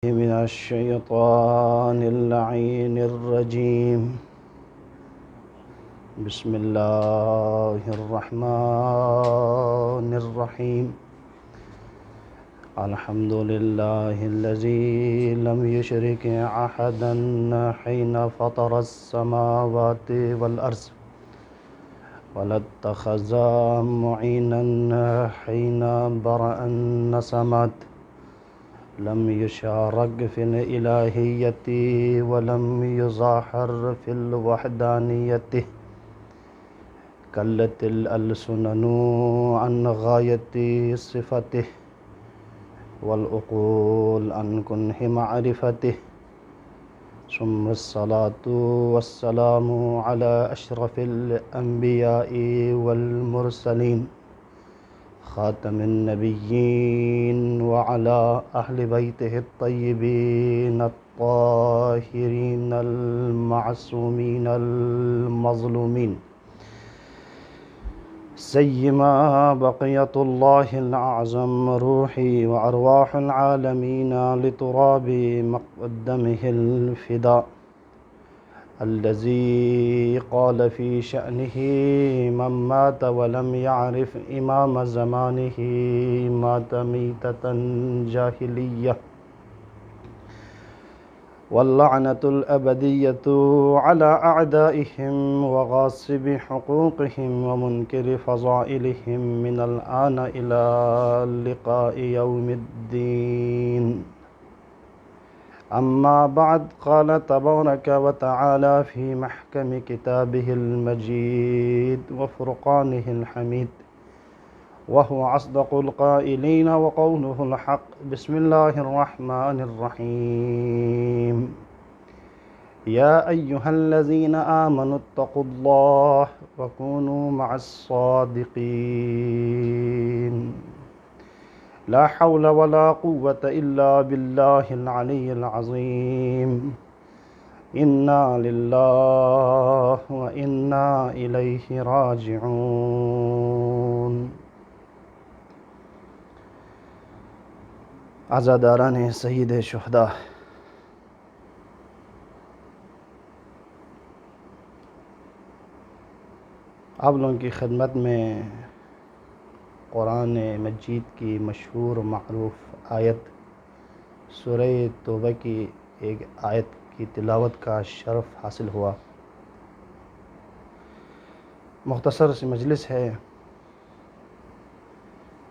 من الشيطان اللعين الرجيم. بسم الله الرحمن الرحيم. الحمد لله الذي لم يشرك أحدا حين فطر السماوات والأرض ولا اتخذ معينا حين برأ النسمات. لم يشارك في الإلهية ولم يظاهر في الوحدانية. كلت الألسن عن غاية صفته والعقول عن كنه معرفته. ثم الصلاة والسلام على أشرف الأنبياء والمرسلين خاتم النبيين وعلى أهل بيته الطيبين الطاهرين المعصومين المظلومين سيما بقية الله الأعظم روحي وأرواح العالمين لتراب مقدمه الفداء الذي قال في شأنه من مات ولم يعرف إمام زمانه مات ميتة جاهلية. واللعنة الأبدية على أعدائهم وغاصب حقوقهم ومنكر فضائلهم من الآن إلى لقاء يوم الدين. أما بعد، قال تبارك وتعالى في محكم كتابه المجيد وفرقانه الحميد وهو أصدق القائلين وقوله الحق. بسم الله الرحمن الرحيم. يا أيها الذين آمنوا اتقوا الله وكونوا مع الصادقين. لا حول ولا قوة إلا بالله العلي العظيم. إنا لله وإنا إليه راجعون. عزاداران سید شہداء، آپ لوگوں کی خدمت میں قرآن مجید کی مشہور و معروف آیت سورہ توبہ کی ایک آیت کی تلاوت کا شرف حاصل ہوا۔ مختصر سی مجلس ہے۔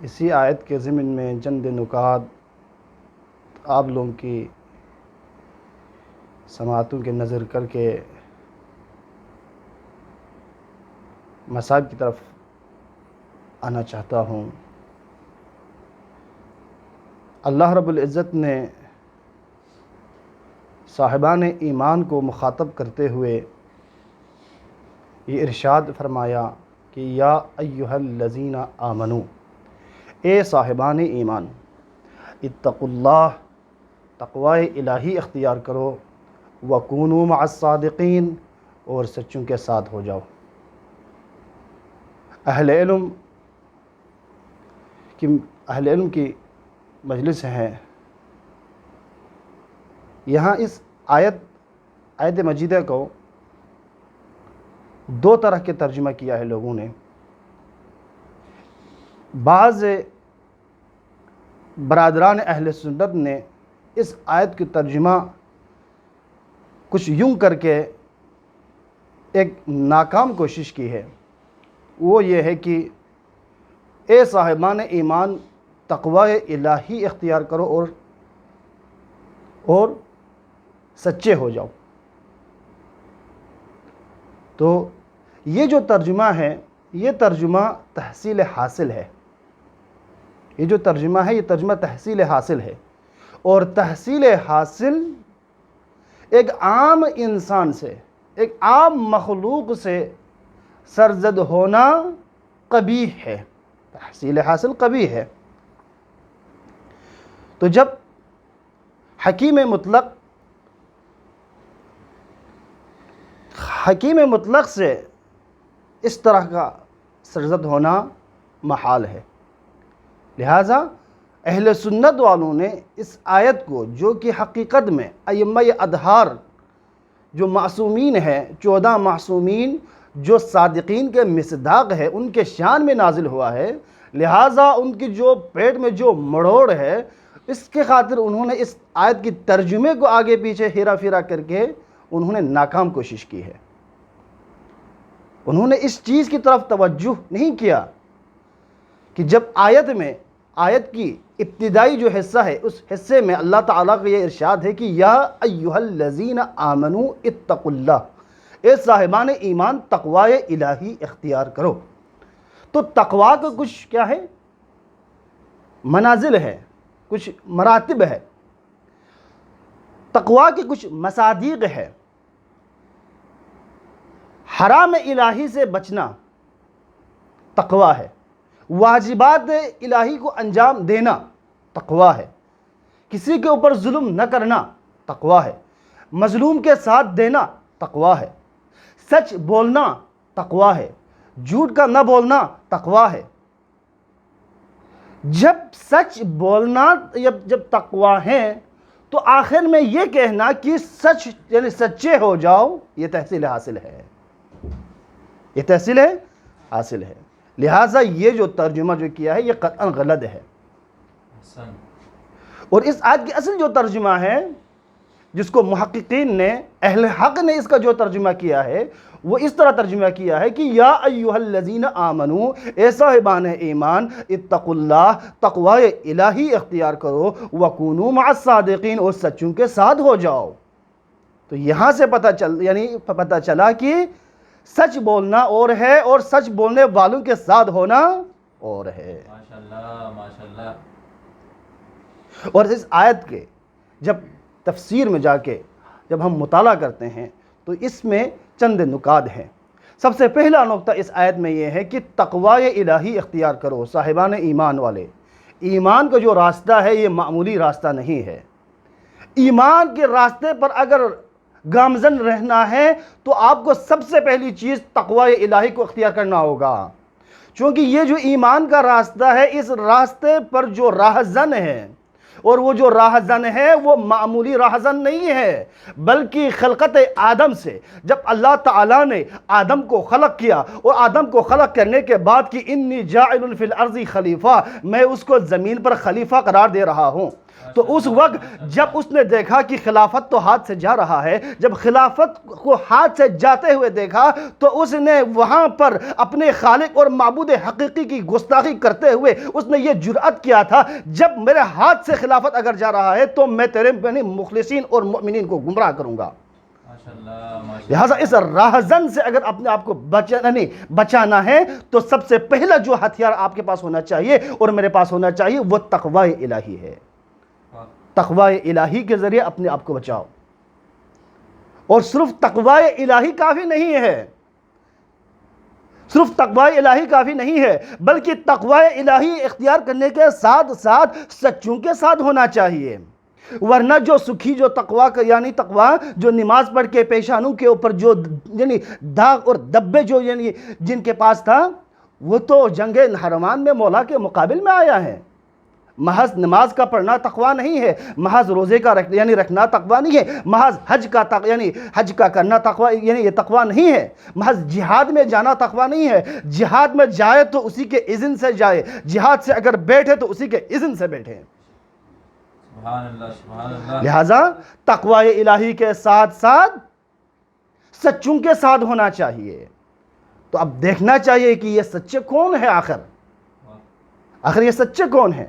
اسی آیت کے ضمن میں چند نکات آپ لوگوں کی سماعتوں کے نظر کر کے مصائب کی طرف آنا چاہتا ہوں۔ اللہ رب العزت نے صاحبان ایمان کو مخاطب کرتے ہوئے یہ ارشاد فرمایا کہ یا ایھا الذین آمنو، اے صاحبان ایمان، اتقوا اللہ، تقوی الہی اختیار کرو، وکونوا مع الصادقین، اور سچوں کے ساتھ ہو جاؤ۔ اہل علم کی مجلس ہے۔ یہاں اس آیت مجیدہ کو دو طرح کے ترجمہ کیا ہے لوگوں نے۔ بعض برادران اہل سنت نے اس آیت کی ترجمہ کچھ یوں کر کے ایک ناکام کوشش کی ہے۔ وہ یہ ہے کہ اے صاحبان ایمان، تقوی الہی اختیار کرو اور سچے ہو جاؤ۔ تو یہ جو ترجمہ ہے، یہ ترجمہ تحصیل حاصل ہے۔ یہ جو ترجمہ ہے، یہ ترجمہ تحصیل حاصل ہے، اور تحصیل حاصل ایک عام انسان سے، ایک عام مخلوق سے سرزد ہونا قبیح ہے۔ تحصیل حاصل قبیح ہے۔ تو جب حکیم مطلق سے اس طرح کا سرزد ہونا محال ہے، لہٰذا اہل سنت والوں نے اس آیت کو، جو کہ حقیقت میں ائمہ ادہار جو معصومین ہیں، 14 معصومین جو صادقین کے مصداق ہے، ان کے شان میں نازل ہوا ہے، لہٰذا ان کی جو پیٹ میں جو مڑوڑ ہے، اس کے خاطر انہوں نے اس آیت کی ترجمے کو آگے پیچھے ہیرا پھیرا کر کے انہوں نے ناکام کوشش کی ہے۔ انہوں نے اس چیز کی طرف توجہ نہیں کیا کہ جب آیت کی ابتدائی جو حصہ ہے، اس حصے میں اللہ تعالیٰ کا یہ ارشاد ہے کہ یا ایہا الذین آمنوا اتقوا اللہ، اے صاحبان ایمان تقوی الہی اختیار کرو۔ تو تقوی کا کچھ کیا ہے؟ منازل ہے، کچھ مراتب ہے، تقوی کے کچھ مصادیق ہے۔ حرام الہی سے بچنا تقوی ہے، واجبات الہی کو انجام دینا تقوی ہے، کسی کے اوپر ظلم نہ کرنا تقوی ہے، مظلوم کے ساتھ دینا تقوی ہے، سچ بولنا تقوی ہے، جھوٹ کا نہ بولنا تقوی ہے۔ جب سچ بولنا جب تقوی ہے تو آخر میں یہ کہنا کہ سچ یعنی سچے ہو جاؤ، یہ تحصیل حاصل ہے، یہ تحصیل حاصل ہے۔ لہٰذا یہ جو ترجمہ جو کیا ہے یہ قطعاً غلط ہے۔ اور اس آیت کی اصل جو ترجمہ ہے، جس کو محققین نے، اہل حق نے اس کا جو ترجمہ کیا ہے، وہ اس طرح ترجمہ کیا ہے کہ یا ایہا الذین آمنوا، اے صاحبان ایمان اتقوا اللہ، تقوی الہی اختیار کرو، وکونوا مع الصادقین، اور سچوں کے ساتھ ہو جاؤ۔ تو یہاں سے پتہ چلا کہ سچ بولنا اور ہے اور سچ بولنے والوں کے ساتھ ہونا اور ہے۔ ماشاءاللہ ماشاءاللہ۔ اور اس آیت کے جب تفسیر میں جا کے جب ہم مطالعہ کرتے ہیں تو اس میں چند نکات ہیں۔ سب سے پہلا نقطہ اس آیت میں یہ ہے کہ تقوی الہی اختیار کرو، صاحبان ایمان والے۔ ایمان کا جو راستہ ہے یہ معمولی راستہ نہیں ہے۔ ایمان کے راستے پر اگر گامزن رہنا ہے تو آپ کو سب سے پہلی چیز تقوی الہی کو اختیار کرنا ہوگا، چونکہ یہ جو ایمان کا راستہ ہے، اس راستے پر جو راہزن ہے، اور وہ جو راہزن ہے وہ معمولی راہزن نہیں ہے، بلکہ خلقت آدم سے جب اللہ تعالیٰ نے آدم کو خلق کیا اور آدم کو خلق کرنے کے بعد کہ انی جاعل فی الارض خلیفہ، میں اس کو زمین پر خلیفہ قرار دے رہا ہوں، تو اس وقت جب اس نے دیکھا کہ خلافت تو ہاتھ سے جا رہا ہے، جب خلافت کو ہاتھ سے جاتے ہوئے دیکھا تو اس نے وہاں پر اپنے خالق اور معبود حقیقی کی گستاخی کرتے ہوئے اس نے یہ جرأت کیا تھا، جب میرے ہاتھ سے خلافت اگر جا رہا ہے تو میں تیرے مخلصین اور مؤمنین کو گمراہ کروں گا۔ لہٰذا اس راہزن سے اگر اپنے آپ کو بچانا ہے تو سب سے پہلا جو ہتھیار آپ کے پاس ہونا چاہیے اور میرے پاس ہونا چاہیے وہ تقوی الہی ہے۔ تقوی الہی کے ذریعے اپنے آپ کو بچاؤ، اور صرف تقوی الہی کافی نہیں ہے، صرف تقوی الہی کافی نہیں ہے، بلکہ تقوی الہی اختیار کرنے کے ساتھ ساتھ سچوں کے ساتھ ہونا چاہیے، ورنہ جو سکھی جو تقوی یعنی تقوی جو نماز پڑھ کے پیشانوں کے اوپر جو یعنی داغ اور دبے جو یعنی جن کے پاس تھا، وہ تو جنگ نہروان میں مولا کے مقابل میں آیا ہے۔ محض نماز کا پڑھنا تقوی نہیں ہے، محض روزے کا یعنی رکھنا تقوی نہیں ہے، محض حج کا کرنا تقوی یعنی یہ تقوی نہیں ہے، محض جہاد میں جانا تقوی نہیں ہے، جہاد میں جائے تو اسی کے اذن سے جائے، جہاد سے اگر بیٹھے تو اسی کے اذن سے بیٹھے۔ سبحان اللہ سبحان اللہ۔ لہٰذا تقوی الہی کے ساتھ ساتھ سچوں کے ساتھ ہونا چاہیے۔ تو اب دیکھنا چاہیے کہ یہ سچے کون ہیں، آخر یہ سچے کون ہیں؟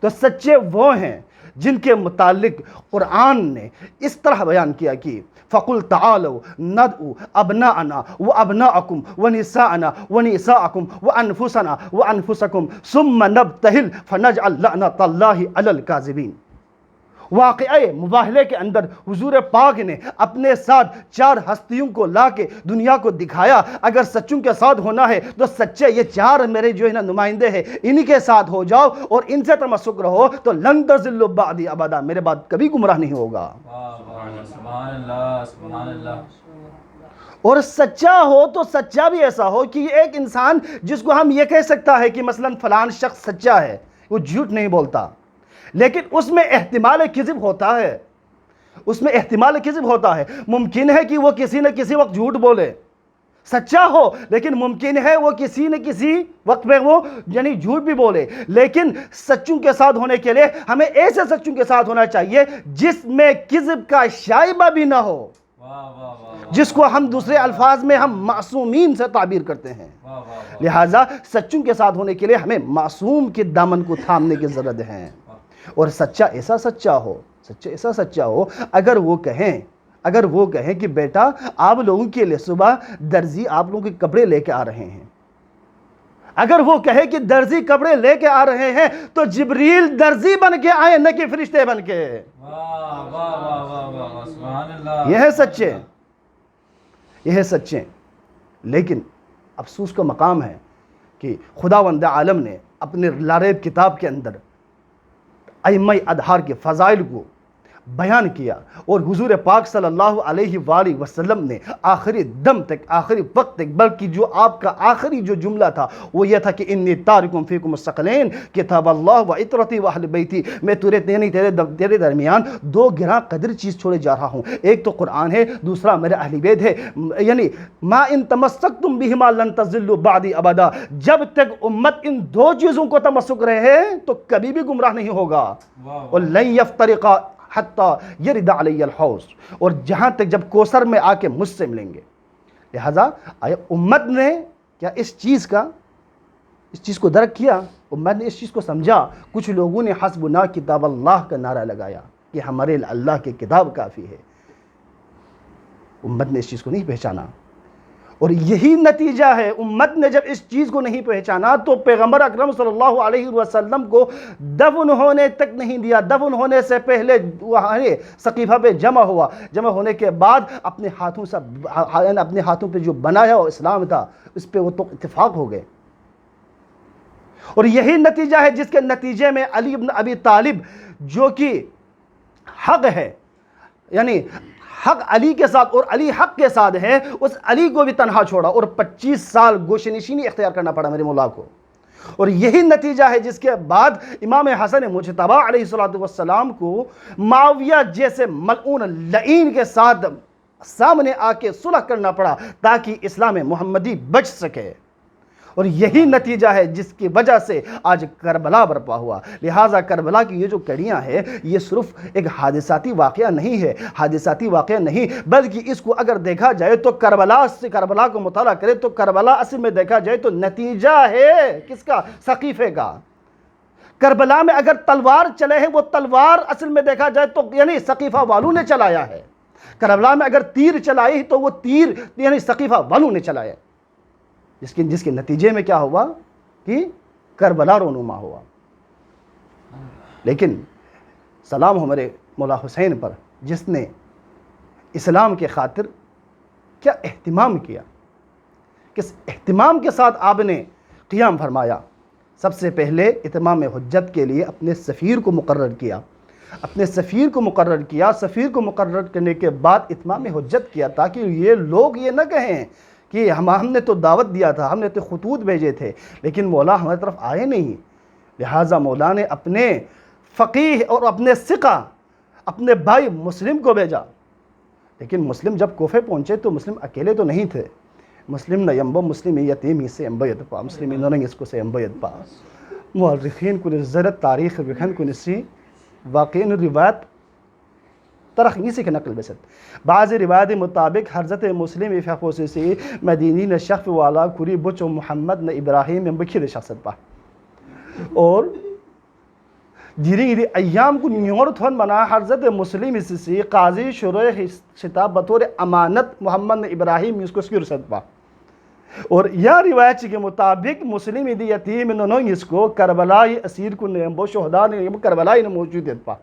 تو سچے وہ ہیں جن کے متعلق قرآن نے اس طرح بیان کیا کہ فَقُلْ تَعَالَوْا نَدْعُ أَبْنَاءَنَا وَأَبْنَاءَكُمْ وَنِسَاءَنَا وَنِسَاءَكُمْ وَأَنفُسَنَا وَأَنفُسَكُمْ ثُمَّ نَبْتَهِلْ فَنَجْعَلْ لَعْنَةَ اللَّهِ عَلَى الْكَاذِبِينَ۔ واقعہ مباہلے کے اندر حضور پاک نے اپنے ساتھ 4 ہستیوں کو لا کے دنیا کو دکھایا، اگر سچوں کے ساتھ ہونا ہے تو سچے یہ 4 میرے جو ہے نا نمائندے ہیں، انہی کے ساتھ ہو جاؤ اور ان سے تمسک رہو تو لن تضلوا بعدی ابدا، میرے بعد کبھی گمراہ نہیں ہوگا۔ سبحان اللہ سبحان اللہ۔ اور سچا ہو تو سچا بھی ایسا ہو کہ ایک انسان جس کو ہم یہ کہہ سکتا ہے کہ مثلا فلان شخص سچا ہے، وہ جھوٹ نہیں بولتا، لیکن اس میں احتمال کذب ہوتا ہے، اس میں احتمال کذب ہوتا ہے. ممکن ہے کہ وہ کسی نہ کسی وقت جھوٹ بولے، سچا ہو، لیکن ممکن ہے وہ کسی نہ کسی وقت میں وہ یعنی جھوٹ بھی بولے. لیکن سچوں کے ساتھ ہونے کے لیے ہمیں ایسے سچوں کے ساتھ ہونا چاہیے جس میں کذب کا شائبہ بھی نہ ہو، جس کو ہم دوسرے الفاظ میں ہم معصومین سے تعبیر کرتے ہیں. لہٰذا سچوں کے ساتھ ہونے کے لیے ہمیں معصوم کے دامن کو تھامنے کی ضرورت ہے. اور سچا ایسا سچا ہو اگر وہ کہیں کہ بیٹا آپ لوگوں کے لیے صبح درزی آپ لوگوں کے کپڑے لے کے آ رہے ہیں، اگر وہ کہے کہ درزی کپڑے لے کے آ رہے ہیں تو جبریل درزی بن کے آئے نہ کہ فرشتے بن کے. یہ ہے سچے. لیکن افسوس کا مقام ہے کہ خداوند عالم نے اپنے لاریب کتاب کے اندر ائمہ ادہار کے فضائل کو بیان کیا، اور حضور پاک صلی اللہ علیہ وآلہ وسلم نے آخری دم تک، آخری وقت تک، بلکہ جو آپ کا آخری جو جملہ تھا وہ یہ تھا کہ انی تارکم فیکم الثقلین کتاب اللہ و عطرتی و اہل بیتی، میں تیرے درمیان دو گراں قدر چیز چھوڑے جا رہا ہوں. ایک تو قرآن ہے، دوسرا میرے اہل بیت ہے. یعنی ما ان تمسکتم بہما لن تضلوا بعدی ابدا، جب تک امت ان دو چیزوں کو تمسک رہے تو کبھی بھی گمراہ نہیں ہوگا. اور لن یفترقا حتی یرد علی الحوض، اور جہاں تک جب کوثر میں آ کے مجھ سے ملیں گے. لہٰذا امت نے کیا اس چیز کو درک کیا؟ امت نے اس چیز کو سمجھا. کچھ لوگوں نے حسبنا کتاب اللہ کا نعرہ لگایا کہ ہمارے اللہ کی کتاب کافی ہے. امت نے اس چیز کو نہیں پہچانا، اور یہی نتیجہ ہے. امت نے جب اس چیز کو نہیں پہچانا تو پیغمبر اکرم صلی اللہ علیہ وسلم کو دفن ہونے تک نہیں دیا. دفن ہونے سے پہلے سقیفہ پہ جمع ہوا. جمع ہونے کے بعد اپنے ہاتھوں پہ جو بنایا وہ اسلام تھا اس پہ وہ تو اتفاق ہو گئے. اور یہی نتیجہ ہے جس کے نتیجے میں علی بن ابی طالب جو کہ حق ہے، یعنی حق علی کے ساتھ اور علی حق کے ساتھ ہے، اس علی کو بھی تنہا چھوڑا اور 25 سال گوشہ نشینی اختیار کرنا پڑا میرے مولا کو. اور یہی نتیجہ ہے جس کے بعد امام حسن مجتبی علیہ السلام کو معاویہ جیسے ملعون لعین کے ساتھ سامنے آ کے صلح کرنا پڑا تاکہ اسلام محمدی بچ سکے. اور یہی نتیجہ ہے جس کی وجہ سے آج کربلا برپا ہوا. لہٰذا کربلا کی یہ جو کڑیاں ہیں یہ صرف ایک حادثاتی واقعہ نہیں، بلکہ اس کو اگر دیکھا جائے تو کربلا کو مطالعہ کرے تو کربلا اصل میں دیکھا جائے تو نتیجہ ہے کس کا؟ سقیفے کا. کربلا میں اگر تلوار چلے ہیں وہ تلوار اصل میں دیکھا جائے تو یعنی سقیفہ والوں نے چلایا ہے. کربلا میں اگر تیر چلائی تو وہ تیر یعنی سقیفہ والوں نے چلایا، جس کے نتیجے میں کیا ہوا کہ کربلا رونما ہوا. لیکن سلام ہو میرے مولا حسین پر جس نے اسلام کے خاطر کیا اہتمام کیا، کس اہتمام کے ساتھ آپ نے قیام فرمایا. سب سے پہلے اتمام حجت کے لیے اپنے سفیر کو مقرر کیا. سفیر کو مقرر کرنے کے بعد اتمام حجت کیا تاکہ یہ لوگ یہ نہ کہیں کہ ہم نے تو دعوت دیا تھا، ہم نے تو خطوط بھیجے تھے لیکن مولا ہماری طرف آئے نہیں. لہٰذا مولا نے اپنے فقیہ اور اپنے ثقہ اپنے بھائی مسلم کو بھیجا. لیکن مسلم جب کوفے پہنچے تو مسلم اکیلے تو نہیں تھے. مسلم نیمبو مسلم یتیم ہی سے امبید پا مسلم انہوں اس کو سے امبید پا مورخین کو زرت تاریخ بکھن کو نسی واقعین روایت ترخ سے نقل بست. بعض روایت مطابق حضرت مسلم فقوسی سے مدینی نے شخص والا کری بچ و محمد نے ابراہیم میں بکھیر شخصت پا اور دھیرے ایام کو نیور تھون بنا حضرت مسلم سے قاضی شروع شتاب بطور امانت محمد نے ابراہیم اس کو سکر ست پا. اور یہ روایت کے مطابق مسلم دی یتیم انہوں اس کو کربلائی اسیر کو نیمبو شہداء نے کربلائی نے موجود پا.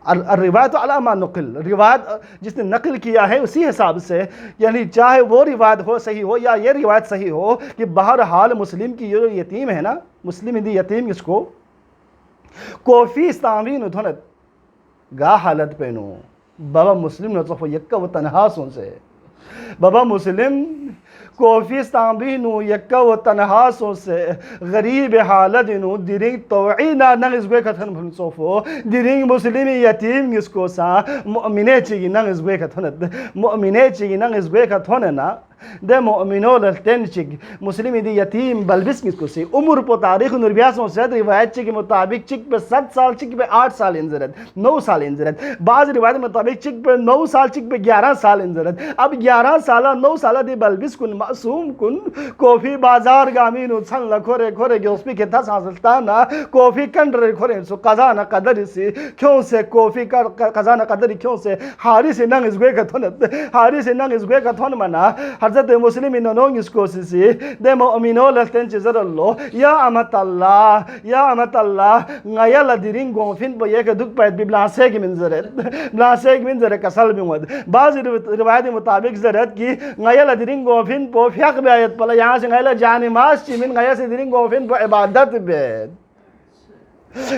الروایت علی ما نقل، روایت جس نے نقل کیا ہے اسی حساب سے، یعنی چاہے وہ روایت ہو صحیح ہو یا یہ روایت صحیح ہو کہ بہرحال مسلم کی جو یتیم ہے نا، مسلم دی یتیم اس کو کوفی سامین ادھنت گا حالت پہنو بابا مسلم نے صفو یکا و تنہا سن سے بابا مسلم کوفیستان بینو یکا و تنہاسوں سے غریب حالت انو دیرنگ توعینا نغز گوے کتن بھنصوفو دیرنگ مسلمی یتیم گس کو سا مؤمنے چیگی نغز گوے کتنت مؤمنے چیگی نغز گوے کتننا ده مؤمنو للتنشق مسلمی دی یتیم بلبس کس کو سی عمر پو تاریخ نربیاسوں سے روایت چی کے مطابق چک پہ 7 سال چک پہ 8 سال انزرد 9 سال انزرد بعض روایت مطابق چک پہ 9 سال چک پہ 11 سال انزرد اب 11 سالہ 9 سالہ دی بلبس کن معصوم کن کوفی بازار گامینو چھن لکھورے کھورے گے اس پی کے تھا سانسلتانا کوفی کنڈرے کھورے سو قضانا قدر سی کیوں سے کوفی قضانا قدر کیوں سے حاری سے ننگ اس گوے کا تھونت حاری سے ننگ اس گوے کا تھون منا حضرت مسلم نونگ اس کو سی دے مؤمنو لستن چیزر اللہ یا امت اللہ غیا لدیرین گونفین پا یک دک پاید بی بلانسے کی منظرت کسل بیمود بعض روایت مطابق زرد کی غیا لدیرین گونفین پا فیق بیایت پلا یہاں سے غیا لجانی ماس چی من غیا سے دیرین گونفین پا عبادت بید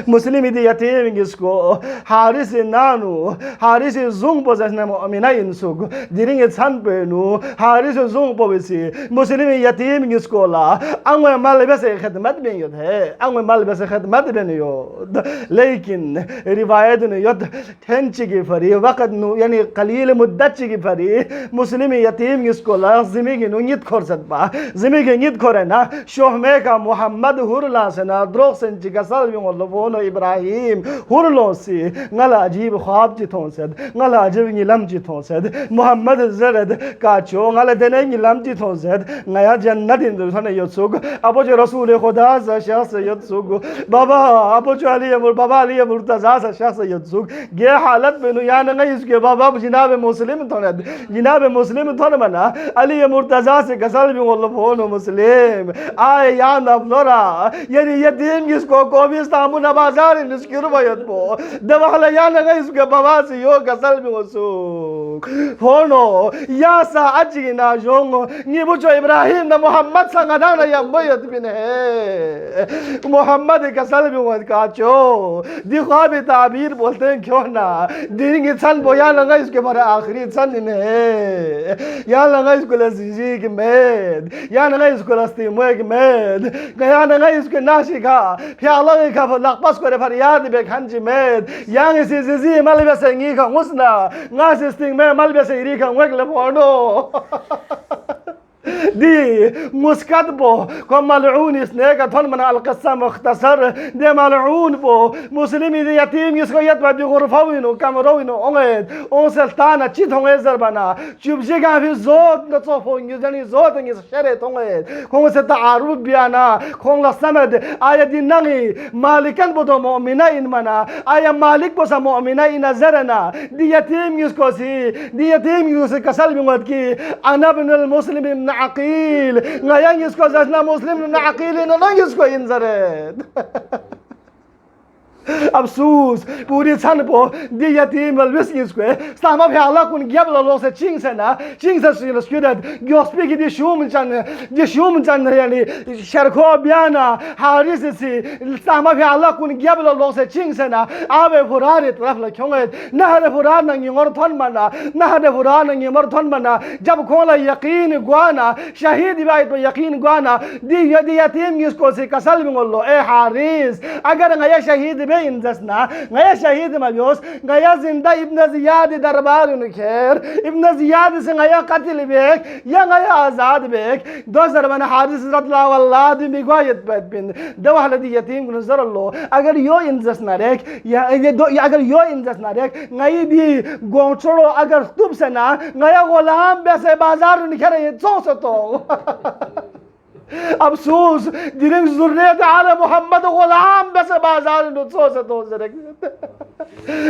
مسلمی دی یتیم اس کو حارس نانو حارس زنگ پو زشن مؤمنہ انسوگ دیرنگ چھن پینو حارس زنگ پو بسی مسلمی یتیم اس کو لا انگوے ملبس خدمت میں یود ہے انگوے ملبس خدمت میں یود لیکن روایت نے یود تھنچ کی فری وقت نو یعنی قلیل مدت کی فری مسلمی یتیم اس کو لا زمین نو نیت کھور سد پا زمین نیت کھورے نا شوہمے کا محمد ہور لاسنا دروغ سنچی کا سال بیوں لفون ابراہیم ہرلوں سے غلا عجیب خواب جتوں سد غلا عجیب نیلم جتوں سد محمد زرد کاچو غلا دنیں نیلم جتوں سد نیا جنت اندرسان یتسوگ ابو جو رسول خدا سا شخص یتسوگ بابا ابو جو علی مرتضی سا شخص یتسوگ یہ حالت بینو یا نگئی اس کے بابا جناب مسلم توند جناب مسلم تون منا علی مرتضی سے کسل بھی لفون مسلم آئے یا نفلورا یعنی یتیم جس کو کوبیستان نبازار نسکی روایت پو دوالا یا نگا اس کے بواسی یو کسل بھی وسوک فونو یا سا اچھی ناجونگو نی بچو ابراہیم نا محمد سا غدانا یا بیت بن ہے محمد کسل بھی وسوک کاچو دی خواب تعبیر بولتے ہیں کیوں نا دینگی چھن پو یا نگا اس کے بارے آخری چھن انہیں یا نگا اس کو لسیجی کی مید یا نگا اس کو لستی موے کی مید یا نگا اس کے ناشی کا پیالا کا لقبس کو رفر یاد بے کھنچی مید یانگ اسی زیزی ملبس نگی کا غسنا غاس استنگ میں ملبس ایری کا وکل پونو دی مسکت پو کو ملعون اس نے کا تھن منا القصہ مختصر دی ملعون پو مسلمی دی یتیم اس کو یتبا دی غرفوینو کمروینو اونگید اون سلطان چیت ہونگے زربانا چوب جگہ بھی زود نصوف ہونگی زنی زود ہونگی شرط ہونگید کھونگ سے تعارف بیانا کھونگ لسمد آیا دی نغی مالکن پو دو مؤمنہ ان منا آیا مالک پو سا مؤمنہ ان زرنا دی یتیم اس کو سی دی یتیم اس کو کسل بیمت کی انا بن المسلم ابن عقیل غیانگ اس کو زجنا مسلم ابن عقیل انہوں اس کو انزرد افسوس پوری چھن پو دی یتیم الوس اس کو ساما بھی اللہ کن گیب لو سے چنگ سے نا چنگ سے سیلس کیرد گیوسپی کی دی شوم چن یعنی شرکو بیانا حارس سی ساما بھی اللہ کن گیب لو سے چنگ سے نا آوے فرار طرف لکھونگید نہر فرار ننگی مرتھن منا نہر فرار ننگی مرتھن منا جب کھولا یقین گوانا شہید بیائیت پہ یقین گوانا دی یتیم اس کو سی کسل بھی گلو اے حارس اگر غیا شہید بے انزسنا غیا شہید مجوس غیا زندہ ابن زیاد دربار خیر ابن زیاد سے غیا قتل بیک یا غیا آزاد بیک دو زربان حارس رضی اللہ واللہ دی بگوایت پیت بین دو حلدی یتیم کو نظر اللہ اگر یو انزسنا ریک اگر یو انزسنا ریک غی دی گونچڑو اگر تب سے نا غیا غلام بیسے بازار نکھرے یہ چون سے تو افسوس دیرنگ ذریت آل محمد غلام بس بازار نتسو سے تو زرک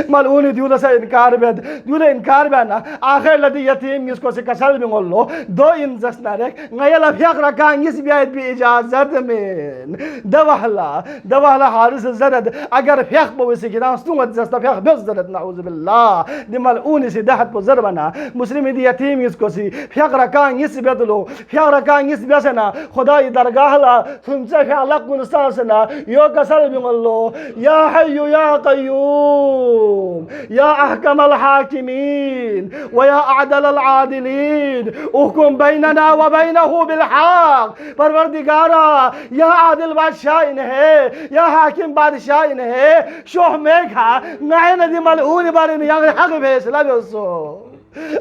ملعونی دیولا سے انکار بیاد دیولا انکار بیانا آخر لدی یتیم اس کو سے کسل بھی گلو دو انزس نارک غیل افیق رکھان اس بیایت بھی اجازت من دوہلا حارس زرد اگر فیق بویسی کنا سنوت زستا فیق بیس زرد نعوذ باللہ دی ملعونی سی دہت پو زربنا مسلمی دی یتیم اس کو سی فیق رکھان اس بیت لو فیق رکھان اس بیسنا خدای درگاہ لا تم سے فیق لکن ساسنا یو کسل بھی گلو یا حیو یا قیوم المظلوم يا أحكم الحاكمين ويا أعدل العادلين احكم بيننا وبينه بالحق. پروردگارا یا عادل بادشاہ ہے یا حاکم بادشاہ ہے شوہ میکھا نائن دی ملعون بارن یا حق فیصلہ بیسو.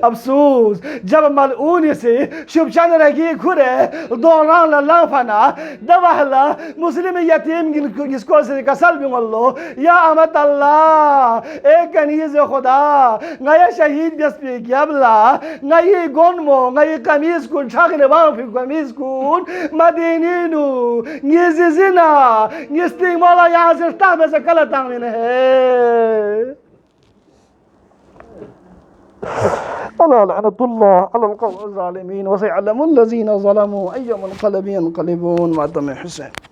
افسوس جب ملعون سے شبشان رگی کھرے دوران لنفنا دوہلا مسلم یتیم جس کو سے کسل بھی اللہ یا امت اللہ اے کنیز خدا نئے شہید بیسپی کیابلا نئے گنمو نئے قمیز کن شاگن وان فی قمیز کن مدینینو نیز زنا نیستی مولا یہاں سے تحبے سے کلتا من ہے. ألا لعنة الله على القوم الظالمين وسيعلم الذين ظلموا أي منقلب ينقلبون. مع حسين.